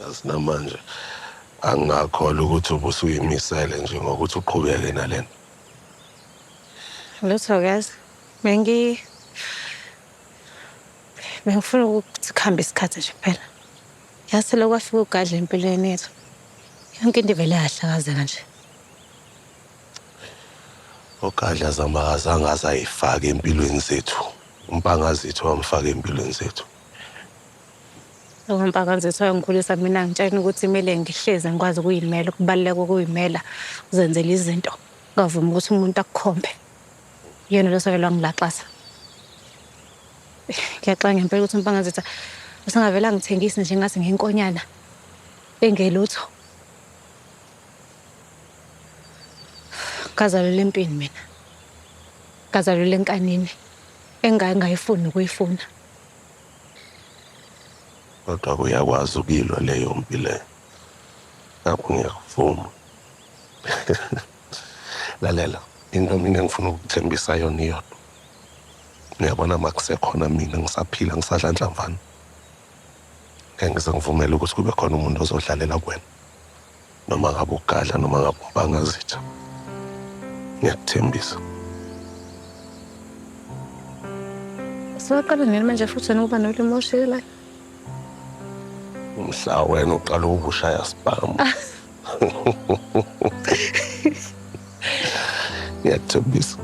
asinamanje angakholwa ukuthi ubusuyimisele nje ngokuthi uqhubeke nalena. Lutho-kazi, bengifuna ukuthi kuhambe isikhathi nje phela. Yazi lokho kwafika ugadla empilweni yethu. Yonke into ivele yahlakazeka nje. Ogadla zamakazi azayifaka empilweni zethu. Umpangazithi wamfaka empilweni zethu. Umpangazithi wangikhulisa mina ngitshela ukuthi kumele ngihleze ngikwazi ukuyimela, ukubaluleka ukuyimela, uzenzele izinto. Ngavumi ukuthi umuntu akukhombe. Yena lo sokela ngilaxasa. Ngiyacanga ngempela ukuthi umpangazithi usangavela ngithengisi nje ngathi ngenkonyana engelutho. Ngazalelwa empini mina. Ngazalelwa enkanini engayifuni ukuyifuna. Kodwa kuyakwazi ukuyilwa leyo mpilo. Ngakho ngiyakuvuma. Lalela, into mina ngifuna ukuthembisa yona iyona. Ngiyabona makusekhona mina ngisaphila ngisadla nhlamvana. Ngeke ngivumele ukuthi kube khona umuntu ozodlalela kuwena. Noma ngabe ugadla noma ngabe umpangazithi. Ngiyakuthembisa. Soqala nini manje futhi nokuba nolimo oshiyelayo? Umhla wena uqala ukushaya spam. Ngiyakuthembisa.